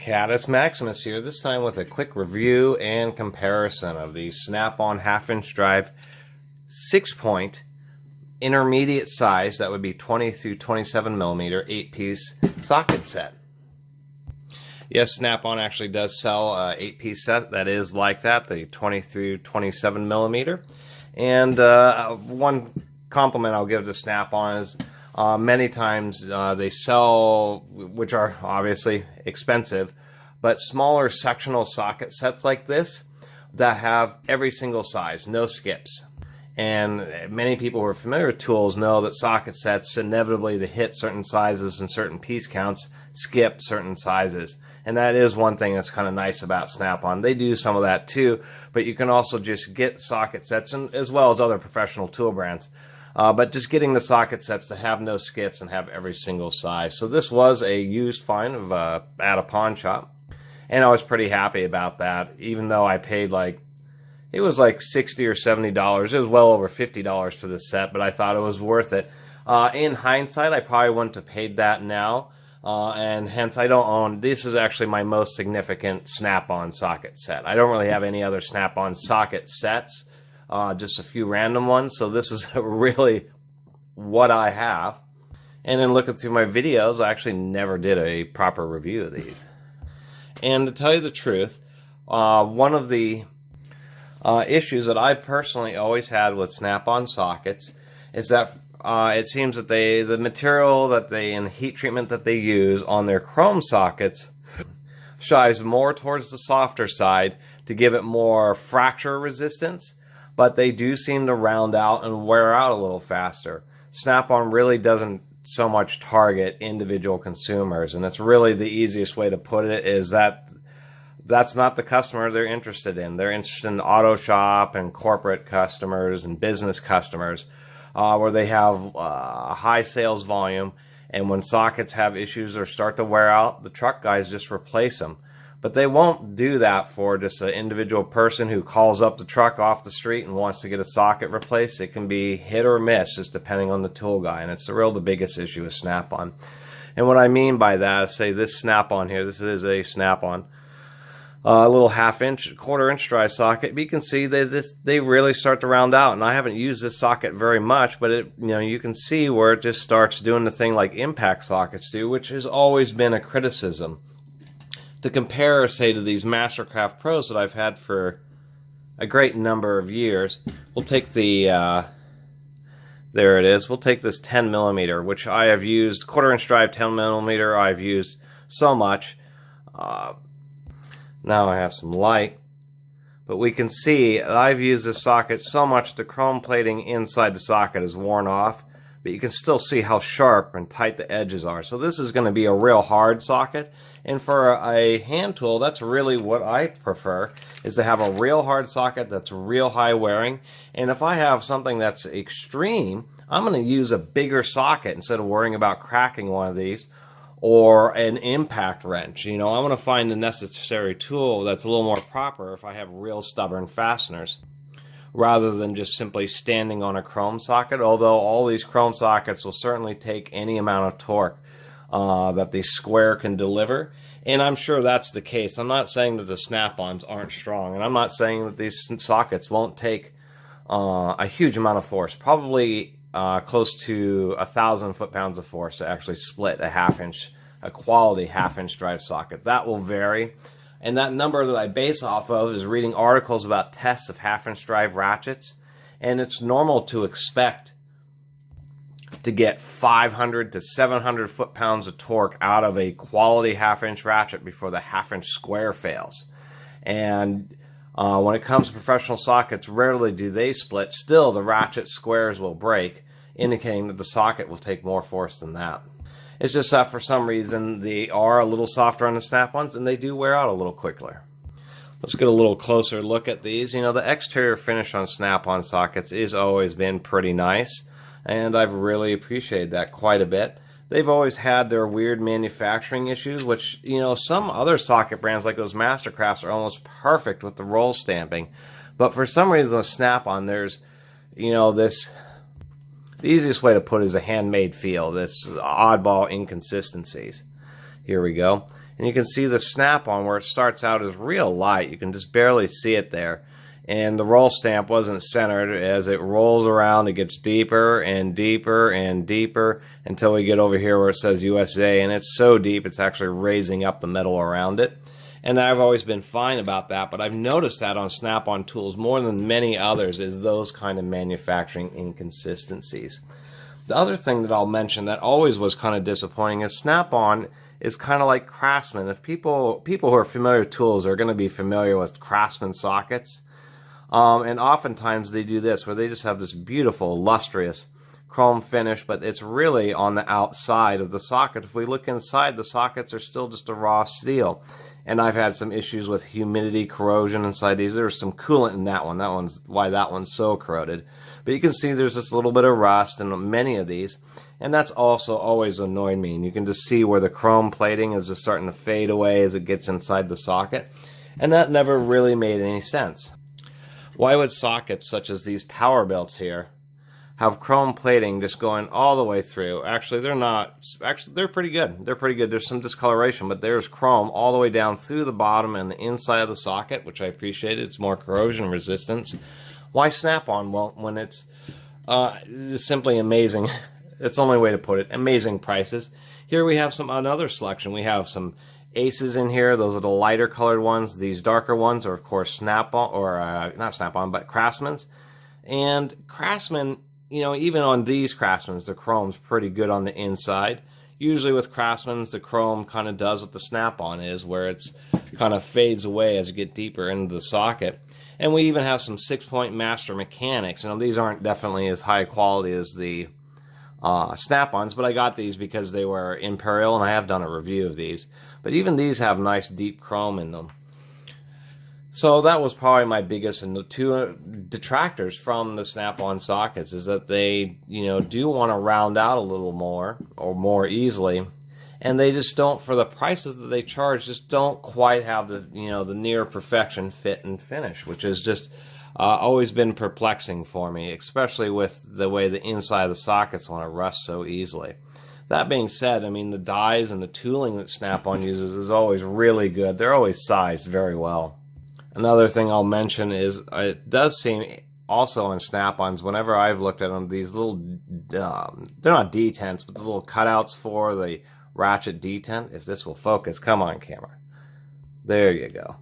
Catus Maximus here, this time with a quick review and comparison of the Snap-on half-inch drive 6-point intermediate size, that would be 20 through 27 millimeter 8-piece socket set. Yes, Snap-on actually does sell a 8-piece set that is like that, the 20 through 27 millimeter. And one compliment I'll give to Snap-on is many times they sell, which are obviously expensive, but smaller sectional socket sets like this that have every single size, no skips. And many people who are familiar with tools know that socket sets inevitably to hit certain sizes and certain piece counts skip certain sizes. And that is one thing that's kind of nice about Snap-on. They do some of that too, but you can also just get socket sets, and as well as other professional tool brands. But just getting the socket sets to have no skips and have every single size. So this was a used find of, at a pawn shop, and I was pretty happy about that, even though I paid it was like $60 or $70. It was well over $50 for this set, but I thought it was worth it. In hindsight, I probably wouldn't have paid that now, and hence I don't own. This is actually my most significant Snap-on socket set. I don't really have any other Snap-on socket sets. Just a few random ones, so this is really what I have. And then looking through my videos, I actually never did a proper review of these. And to tell you the truth, one of the issues that I've personally always had with Snap-on sockets is that it seems that the material that and the heat treatment that they use on their chrome sockets shies more towards the softer side to give it more fracture resistance. But they do seem to round out and wear out a little faster. Snap-on really doesn't so much target individual consumers, and it's really the easiest way to put it is that that's not the customer they're interested in. They're interested in auto shop and corporate customers and business customers where they have high sales volume, and when sockets have issues or start to wear out, the truck guys just replace them. But they won't do that for just an individual person who calls up the truck off the street and wants to get a socket replaced. It can be hit or miss just depending on the tool guy, and it's the biggest issue with Snap-on. And what I mean by that is, say this Snap-on here, this is a Snap-on, a little half-inch, quarter-inch drive socket. But you can see they really start to round out, and I haven't used this socket very much, but you can see where it just starts doing the thing like impact sockets do, which has always been a criticism. To compare, say, to these Mastercraft Pros that I've had for a great number of years, we'll take the, there it is, we'll take this 10 millimeter, which I have used, quarter-inch drive 10 millimeter, I've used so much. Now I have some light, but we can see I've used this socket so much the chrome plating inside the socket is worn off, but you can still see how sharp and tight the edges are. So this is going to be a real hard socket. And for a hand tool, that's really what I prefer, is to have a real hard socket that's real high wearing. And if I have something that's extreme, I'm going to use a bigger socket instead of worrying about cracking one of these or an impact wrench. I'm going to find the necessary tool that's a little more proper if I have real stubborn fasteners, rather than just simply standing on a chrome socket, although all these chrome sockets will certainly take any amount of torque that the square can deliver, and I'm sure that's the case. I'm not saying that the Snap-ons aren't strong, and I'm not saying that these sockets won't take a huge amount of force, probably close to 1,000 foot-pounds of force to actually split a quality half-inch drive socket. That will vary. And that number that I base off of is reading articles about tests of half-inch drive ratchets, and it's normal to expect to get 500 to 700 foot-pounds of torque out of a quality half-inch ratchet before the half-inch square fails. And when it comes to professional sockets, rarely do they split. Still, the ratchet squares will break, indicating that the socket will take more force than that. It's just that for some reason they are a little softer on the Snap-ons, and they do wear out a little quicker. Let's get a little closer look at these. The exterior finish on Snap-on sockets has always been pretty nice, and I've really appreciated that quite a bit. They've always had their weird manufacturing issues, which, some other socket brands like those Mastercrafts are almost perfect with the roll stamping. But for some reason with Snap-on, there's, this The easiest way to put it is a handmade feel, this oddball inconsistencies. Here we go. And you can see the snap-on where it starts out is real light. You can just barely see it there. And the roll stamp wasn't centered. As it rolls around, it gets deeper and deeper and deeper until we get over here where it says USA. And it's so deep, it's actually raising up the metal around it. And I've always been fine about that, but I've noticed that on Snap-on tools more than many others is those kind of manufacturing inconsistencies. The other thing that I'll mention that always was kind of disappointing is Snap-on is kind of like Craftsman. If people who are familiar with tools are going to be familiar with Craftsman sockets. And oftentimes they do this where they just have this beautiful, lustrous chrome finish, but it's really on the outside of the socket. If we look inside, the sockets are still just a raw steel. And I've had some issues with humidity, corrosion inside these. There's some coolant in that one. That one's why that one's so corroded. But you can see there's just a little bit of rust in many of these. And that's also always annoyed me. And you can just see where the chrome plating is just starting to fade away as it gets inside the socket. And that never really made any sense. Why would sockets such as these power belts here have chrome plating just going all the way through? Actually, they're not. Actually, they're pretty good. They're pretty good. There's some discoloration, but there's chrome all the way down through the bottom and the inside of the socket, which I appreciate. It's more corrosion resistance. Why Snap-on won't when it's simply amazing? That's the only way to put it. Amazing prices. Here we have another selection. We have some Aces in here. Those are the lighter colored ones. These darker ones are, of course, Snap-on, or not Snap-on, but Craftsman's. And Craftsman, you know, even on these Craftsman's, the chrome's pretty good on the inside. Usually with Craftsman's, the chrome kind of does what the Snap-on is, where it's kind of fades away as you get deeper into the socket. And we even have some 6-point Master Mechanics. You know, these aren't definitely as high quality as the Snap-ons, but I got these because they were Imperial, and I have done a review of these. But even these have nice deep chrome in them. So that was probably my biggest and the two detractors from the Snap-on sockets is that they, you know, do want to round out a little more or more easily, and they just don't, for the prices that they charge, just don't quite have the, you know, the near perfection fit and finish, which has just always been perplexing for me, especially with the way the inside of the sockets want to rust so easily. That being said, I mean, the dies and the tooling that Snap-on uses is always really good. They're always sized very well. Another thing I'll mention is it does seem also on Snap-ons, whenever I've looked at them, these little, they're not detents, but the little cutouts for the ratchet detent. If this will focus, come on camera. There you go.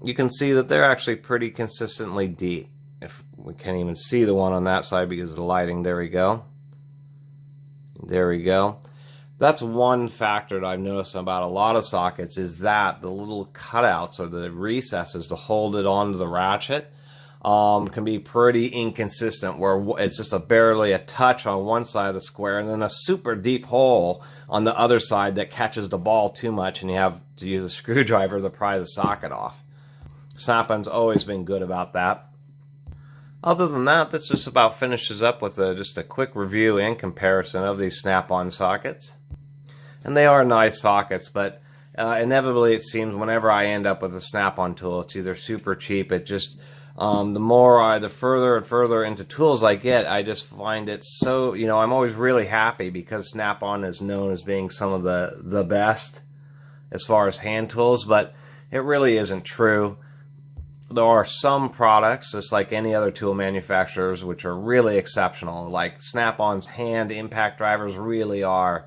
You can see that they're actually pretty consistently deep. If we can't even see the one on that side because of the lighting, there we go. There we go. That's one factor that I've noticed about a lot of sockets is that the little cutouts or the recesses to hold it onto the ratchet can be pretty inconsistent, where it's just barely a touch on one side of the square and then a super deep hole on the other side that catches the ball too much and you have to use a screwdriver to pry the socket off. Snap-on's always been good about that. Other than that, this just about finishes up with just a quick review and comparison of these Snap-on sockets. And they are nice sockets, but inevitably it seems whenever I end up with a Snap-on tool, it's either super cheap. It just, the further and further into tools I get, I just find it so, you know, I'm always really happy because Snap-on is known as being some of the best as far as hand tools, but it really isn't true. There are some products, just like any other tool manufacturers, which are really exceptional. Like Snap-on's hand impact drivers really are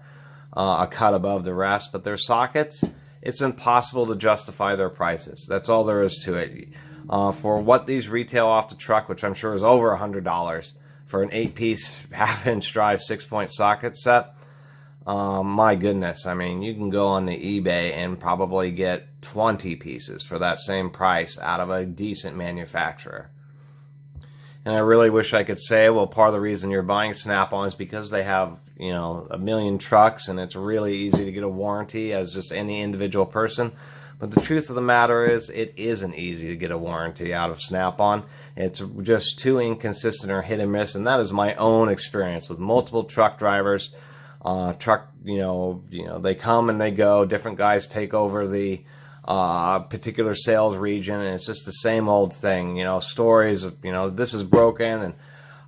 a cut above the rest, but their sockets, it's impossible to justify their prices. That's all there is to it. For what these retail off the truck, which I'm sure is over $100 for an 8-piece half-inch drive 6-point socket set, my goodness, I mean, you can go on the eBay and probably get 20 pieces for that same price out of a decent manufacturer. And I really wish I could say, well, part of the reason you're buying Snap-on is because they have, you know, a million trucks and it's really easy to get a warranty as just any individual person. But the truth of the matter is, it isn't easy to get a warranty out of Snap-on. It's just too inconsistent or hit and miss, and that is my own experience with multiple truck drivers. They come and they go. Different guys take over the particular sales region, and it's just the same old thing. You know, stories of, you know, this is broken, and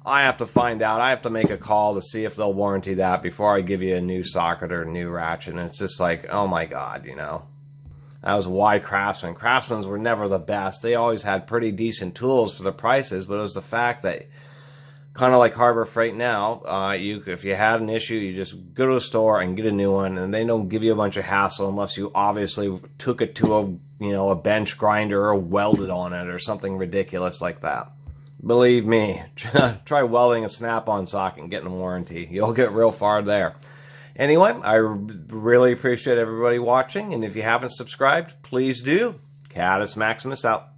I have to find out. I have to make a call to see if they'll warranty that before I give you a new socket or a new ratchet. And it's just like, oh my God, you know. That was why Craftsman. Craftsmans were never the best. They always had pretty decent tools for the prices, but it was the fact that, kind of like Harbor Freight now, if you had an issue, you just go to a store and get a new one, and they don't give you a bunch of hassle unless you obviously took it to a bench grinder or welded on it or something ridiculous like that. Believe me, try welding a Snap-on socket and getting a warranty. You'll get real far there. Anyway, I really appreciate everybody watching, and if you haven't subscribed, please do. Catus Maximus out.